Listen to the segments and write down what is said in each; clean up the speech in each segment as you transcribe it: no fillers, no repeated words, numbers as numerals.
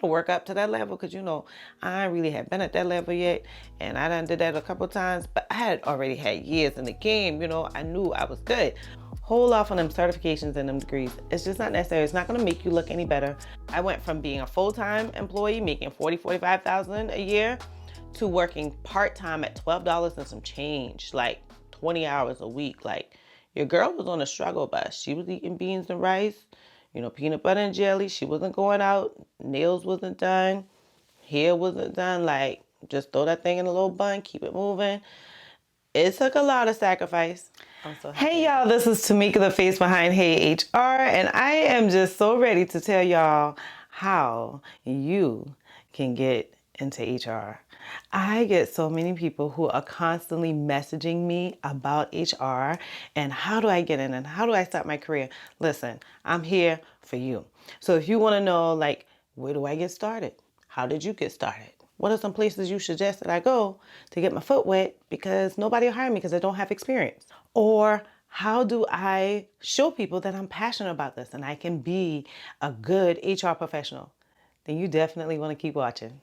to work up to that level, because you know I really had been at that level yet, and I done did that a couple times, but I had already had years in the game. You know, I knew I was good. Hold off on them certifications and them degrees. It's just not necessary. It's not going to make you look any better. I went from being a full-time employee making $45,000 a year to working part-time at $12 and some change, like 20 hours a week. Like, your girl was on a struggle bus. She was eating beans and rice, you know, peanut butter and jelly. She wasn't going out. Nails wasn't done. Hair wasn't done. Like, just throw that thing in a little bun, keep it moving. It took a lot of sacrifice. I'm so happy. Hey y'all, this is Tamika, the face behind Hey HR, and I am just so ready to tell y'all how you can get into HR. I get so many people who are constantly messaging me about HR and how do I get in and how do I start my career. Listen, I'm here for you. So if you want to know, like, where do I get started? How did you get started? What are some places you suggest that I go to get my foot wet because nobody will hire me because I don't have experience? Or how do I show people that I'm passionate about this and I can be a good HR professional? Then you definitely want to keep watching.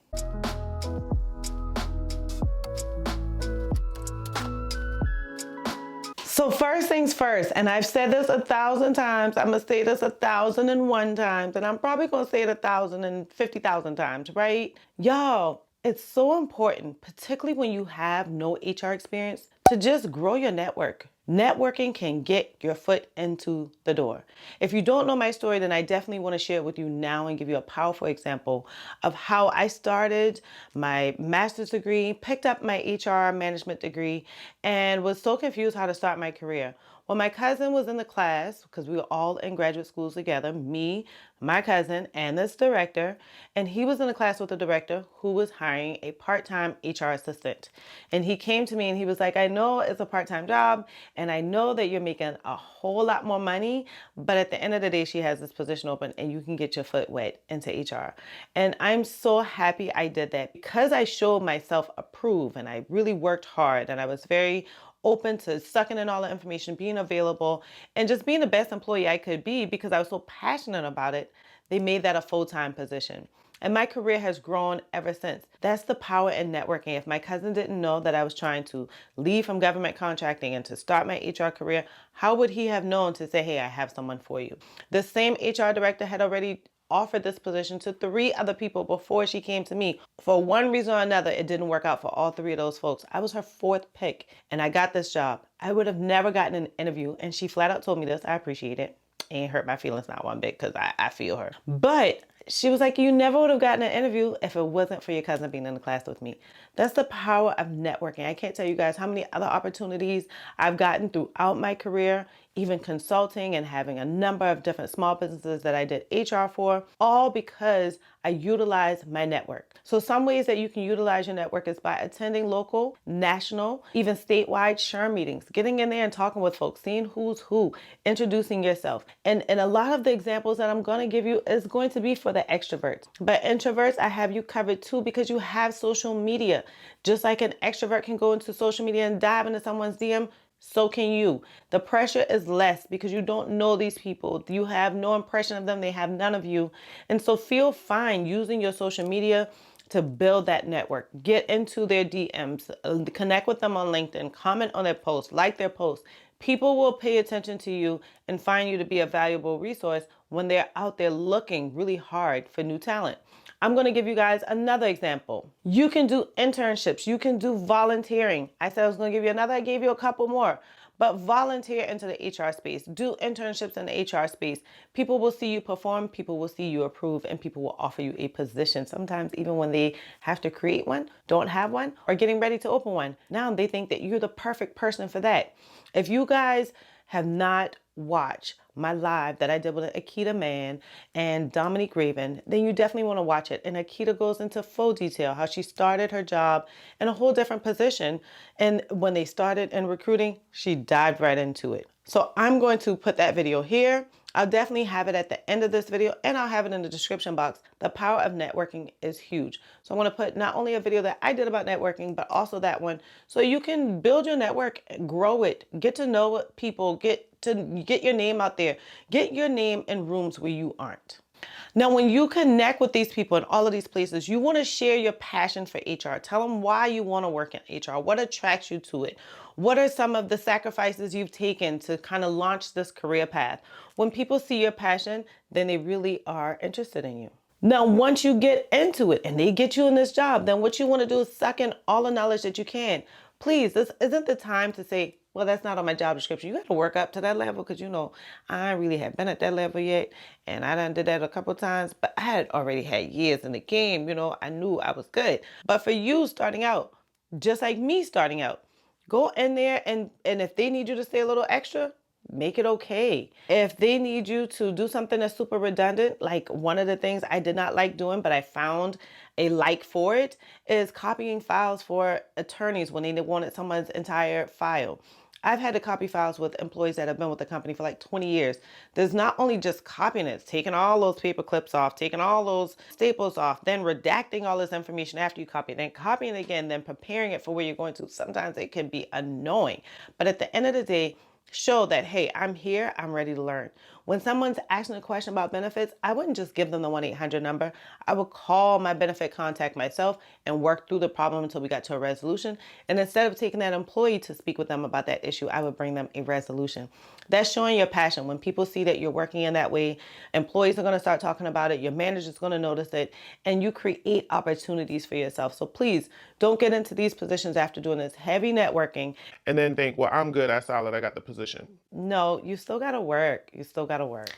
So first things first, and I've said this 1,000 times, I'm gonna say this 1,001 times, and I'm probably gonna say it 1,050,000 times, right? Y'all, it's so important, particularly when you have no HR experience, to just grow your network. Networking can get your foot into the door. If you don't know my story, then I definitely want to share it with you now and give you a powerful example of how I started my master's degree, picked up my HR management degree, and was so confused how to start my career. Well, my cousin was in the class because we were all in graduate schools together, me, my cousin, and this director. And he was in the class with the director who was hiring a part-time HR assistant. And he came to me and he was like, I know it's a part-time job and I know that you're making a whole lot more money, but at the end of the day, she has this position open and you can get your foot wet into HR. And I'm so happy I did that because I showed myself approve and I really worked hard and I was very open to sucking in all the information, being available, and just being the best employee I could be because I was so passionate about it. They made that a full-time position. And my career has grown ever since. That's the power in networking. If my cousin didn't know that I was trying to leave from government contracting and to start my HR career, how would he have known to say, hey, I have someone for you? The same HR director had already offered this position to 3 other people before she came to me. For one reason or another, it didn't work out for all 3 of those folks. I was her 4th pick and I got this job. I would have never gotten an interview, and she flat out told me this. I appreciate it. Ain't hurt my feelings not one bit because I feel her. But she was like, you never would have gotten an interview if it wasn't for your cousin being in the class with me. That's the power of networking. I can't tell you guys how many other opportunities I've gotten throughout my career, even consulting and having a number of different small businesses that I did HR for, all because I utilized my network. So some ways that you can utilize your network is by attending local, national, even statewide SHRM meetings, getting in there and talking with folks, seeing who's who, introducing yourself. And a lot of the examples that I'm going to give you is going to be for the extroverts. But introverts, I have you covered too because you have social media. Just like an extrovert can go into social media and dive into someone's DM, so can you. The pressure is less because you don't know these people. You have no impression of them. They have none of you. And so feel fine using your social media to build that network. Get into their DMs, connect with them on LinkedIn, comment on their posts, like their posts. People will pay attention to you and find you to be a valuable resource when they're out there looking really hard for new talent. I'm going to give you guys another example. You can do internships. You can do volunteering. I said I was going to give you another. I gave you a couple more. But volunteer into the HR space. Do internships in the HR space. People will see you perform. People will see you approve. And people will offer you a position. Sometimes even when they have to create one, don't have one, or getting ready to open one. Now they think that you're the perfect person for that. If you guys have not watched my live that I did with Akita Mann and Dominique Raven, then you definitely want to watch it. And Akita goes into full detail how she started her job in a whole different position. And when they started in recruiting, she dived right into it. So I'm going to put that video here. I'll definitely have it at the end of this video and I'll have it in the description box. The power of networking is huge. So I want to put not only a video that I did about networking, but also that one so you can build your network, grow it, get to know people, get your name out there, get your name in rooms where you aren't. Now, when you connect with these people in all of these places, you want to share your passion for HR. Tell them why you want to work in HR, what attracts you to it. What are some of the sacrifices you've taken to kind of launch this career path? When people see your passion, then they really are interested in you. Now, once you get into it and they get you in this job, then what you want to do is suck in all the knowledge that you can. Please, this isn't the time to say, well, that's not on my job description. You got to work up to that level because, I really have been at that level yet. And I done did that a couple of times, but I had already had years in the game. I knew I was good. But for you starting out, just like me starting out, go in there and if they need you to stay a little extra, make it okay. If they need you to do something that's super redundant, like one of the things I did not like doing, but I found a like for it, is copying files for attorneys when they wanted someone's entire file. I've had to copy files with employees that have been with the company for like 20 years. There's not only just copying it, it's taking all those paper clips off, taking all those staples off, then redacting all this information after you copy it, then copying it again, then preparing it for where you're going to. Sometimes it can be annoying. But at the end of the day, show that, hey, I'm here, I'm ready to learn. When someone's asking a question about benefits, I wouldn't just give them the 1-800 number. I would call my benefit contact myself and work through the problem until we got to a resolution. And instead of taking that employee to speak with them about that issue, I would bring them a resolution. That's showing your passion. When people see that you're working in that way, employees are going to start talking about it, your manager's going to notice it, and you create opportunities for yourself. So please don't get into these positions after doing this heavy networking And then think, well, I'm good, I'm solid, I got the position. No, you still got to work. You still got to work.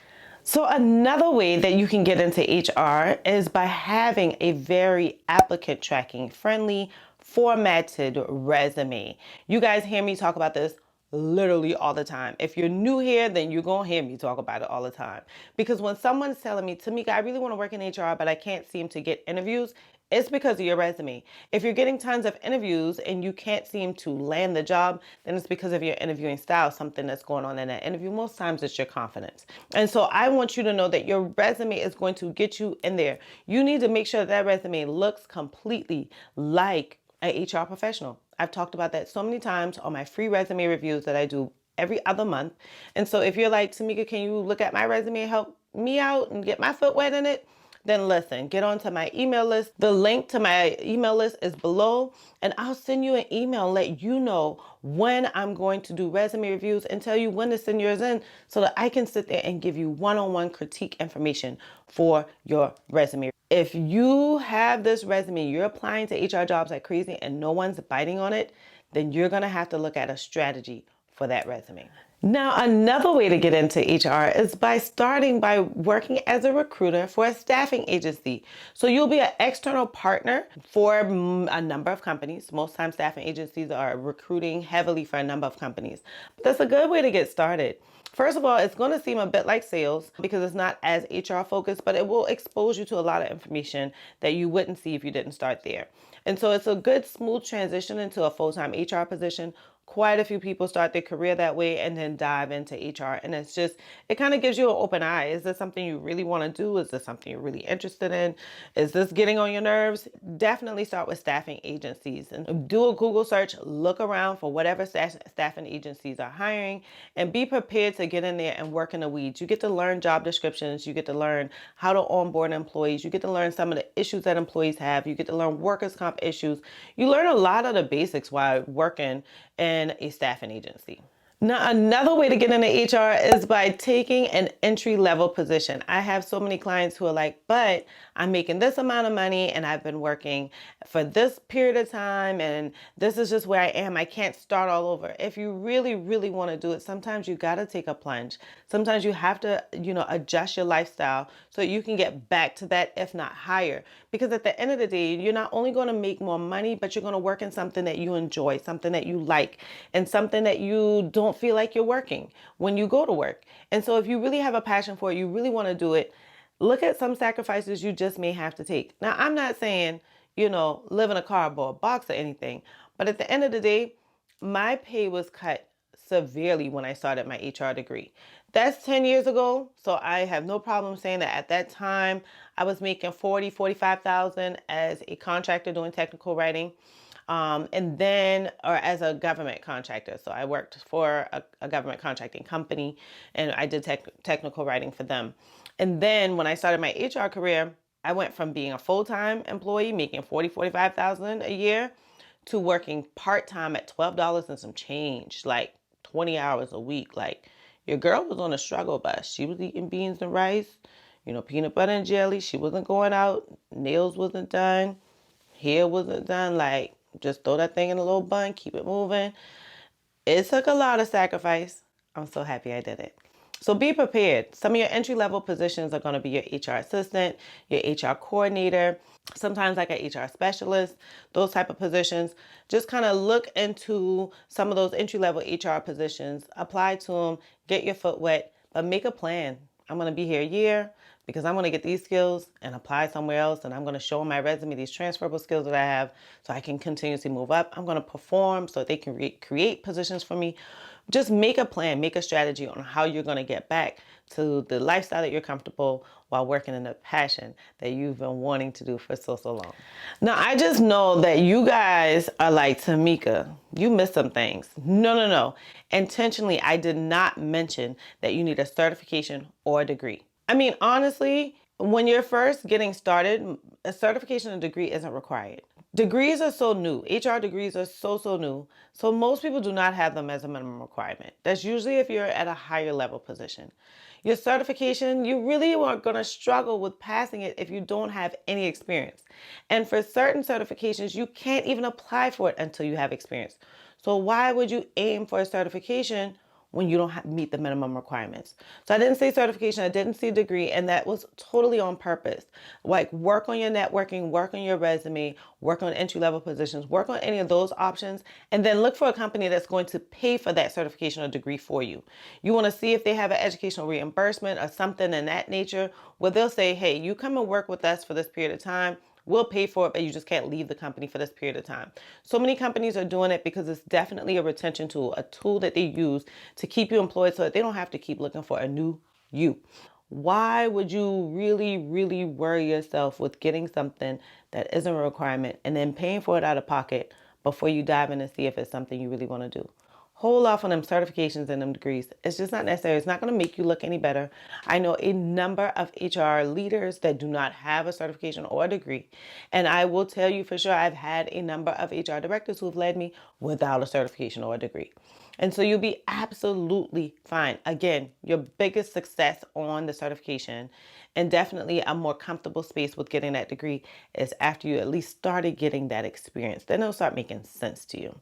So another way that you can get into HR is by having a very applicant tracking friendly formatted resume. You guys hear me talk about this literally all the time. If you're new here, then you're going to hear me talk about it all the time. Because when someone's telling me, Tamika, I really want to work in HR, but I can't seem to get interviews, it's because of your resume. If you're getting tons of interviews and you can't seem to land the job, then it's because of your interviewing style, something that's going on in that interview. Most times it's your confidence. And so I want you to know that your resume is going to get you in there. You need to make sure that resume looks completely like an HR professional. I've talked about that so many times on my free resume reviews that I do every other month. And so if you're like, Tamika, can you look at my resume and help me out and get my foot wet in it? Then listen, get onto my email list. The link to my email list is below, and I'll send you an email and let you know when I'm going to do resume reviews and tell you when to send yours in so that I can sit there and give you one-on-one critique information for your resume. If you have this resume, you're applying to HR jobs like crazy and no one's biting on it, then you're going to have to look at a strategy for that resume. Now, another way to get into HR is by starting by working as a recruiter for a staffing agency. So you'll be an external partner for a number of companies. Most times staffing agencies are recruiting heavily for a number of companies. But that's a good way to get started. First of all, it's going to seem a bit like sales because it's not as HR focused, but it will expose you to a lot of information that you wouldn't see if you didn't start there. And so it's a good smooth transition into a full-time HR position. Quite a few people start their career that way and then dive into HR. And it kind of gives you an open eye. Is this something you really want to do? Is this something you're really interested in? Is this getting on your nerves? Definitely start with staffing agencies and do a Google search. Look around for whatever staffing agencies are hiring and be prepared to get in there and work in the weeds. You get to learn job descriptions. You get to learn how to onboard employees. You get to learn some of the issues that employees have. You get to learn workers' comp issues. You learn a lot of the basics while working in a staffing agency. Now, another way to get into HR is by taking an entry-level position. I have so many clients who are like, but I'm making this amount of money and I've been working for this period of time and this is just where I am. I can't start all over. If you really, really want to do it, sometimes you got to take a plunge. Sometimes you have to, adjust your lifestyle so you can get back to that, if not higher. Because at the end of the day, you're not only going to make more money, but you're going to work in something that you enjoy, something that you like, and something that you don't feel like you're working when you go to work. And so if you really have a passion for it, you really want to do it, look at some sacrifices you just may have to take. Now, I'm not saying, live in a cardboard box or anything, but at the end of the day, my pay was cut severely when I started my HR degree. That's 10 years ago, so I have no problem saying that at that time, I was making $45,000 as a contractor doing technical writing. Or as a government contractor. So I worked for a government contracting company and I did technical writing for them. And then when I started my HR career, I went from being a full-time employee making 45,000 a year to working part-time at $12 and some change, like 20 hours a week. Like, your girl was on a struggle bus. She was eating beans and rice, peanut butter and jelly. She wasn't going out. Nails wasn't done. Hair wasn't done. Like, just throw that thing in a little bun, keep it moving. It took a lot of sacrifice. I'm so happy I did it. So be prepared. Some of your entry-level positions are going to be your HR assistant, your HR coordinator, sometimes like an HR specialist, those type of positions. Just kind of look into some of those entry-level HR positions, apply to them, get your foot wet, but make a plan. I'm going to be here a year because I'm going to get these skills and apply somewhere else, and I'm going to show on my resume these transferable skills that I have so I can continuously move up. I'm going to perform so they can create positions for me. Just make a plan, make a strategy on how you're going to get back to the lifestyle that you're comfortable while working in the passion that you've been wanting to do for so long. Now, I just know that you guys are like, Tamika, you missed some things. No. Intentionally, I did not mention that you need a certification or a degree. I mean, honestly, when you're first getting started, a certification and degree isn't required. Degrees are so new. HR degrees are so new. So most people do not have them as a minimum requirement. That's usually if you're at a higher level position. Your certification, you really are going to struggle with passing it if you don't have any experience. And for certain certifications, you can't even apply for it until you have experience. So why would you aim for a certification when you don't meet the minimum requirements? So I didn't say certification, I didn't say degree, and that was totally on purpose. Like, work on your networking, work on your resume, work on entry-level positions, work on any of those options, and then look for a company that's going to pay for that certification or degree for you. You want to see if they have an educational reimbursement or something in that nature where they'll say, hey, you come and work with us for this period of time. We'll pay for it, but you just can't leave the company for this period of time. So many companies are doing it because it's definitely a retention tool, a tool that they use to keep you employed so that they don't have to keep looking for a new you. Why would you really worry yourself with getting something that isn't a requirement and then paying for it out of pocket before you dive in and see if it's something you really want to do? Hold off on them certifications and them degrees. It's just not necessary. It's not going to make you look any better. I know a number of HR leaders that do not have a certification or a degree. And I will tell you for sure, I've had a number of HR directors who've led me without a certification or a degree. And so you'll be absolutely fine. Again, your biggest success on the certification and definitely a more comfortable space with getting that degree is after you at least started getting that experience. Then it'll start making sense to you.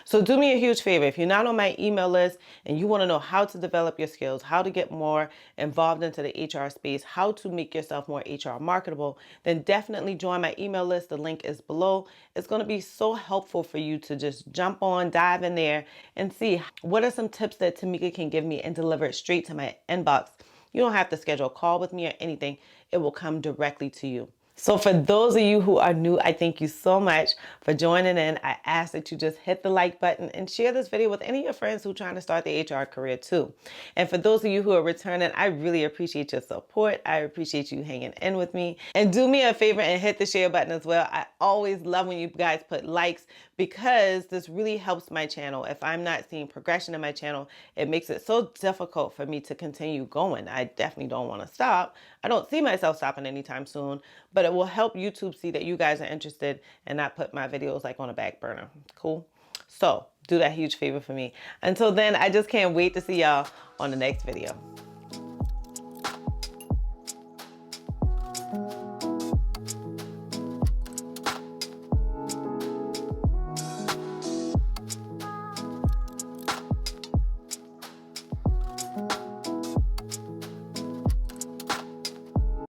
So do me a huge favor. If you're not on my email list and you want to know how to develop your skills, how to get more involved into the HR space, how to make yourself more HR marketable, then definitely join my email list. The link is below. It's going to be so helpful for you to just jump on, dive in there and see what are some tips that Tamika can give me and deliver it straight to my inbox. You don't have to schedule a call with me or anything. It will come directly to you. So for those of you who are new, I thank you so much for joining in. I ask that you just hit the like button and share this video with any of your friends who are trying to start the HR career too. And for those of you who are returning, I really appreciate your support. I appreciate you hanging in with me. And do me a favor and hit the share button as well. I always love when you guys put likes because this really helps my channel. If I'm not seeing progression in my channel, it makes it so difficult for me to continue going. I definitely don't want to stop. I don't see myself stopping anytime soon, but it will help YouTube see that you guys are interested and not put my videos like on a back burner. Cool? So do that huge favor for me. Until then, I just can't wait to see y'all on the next video.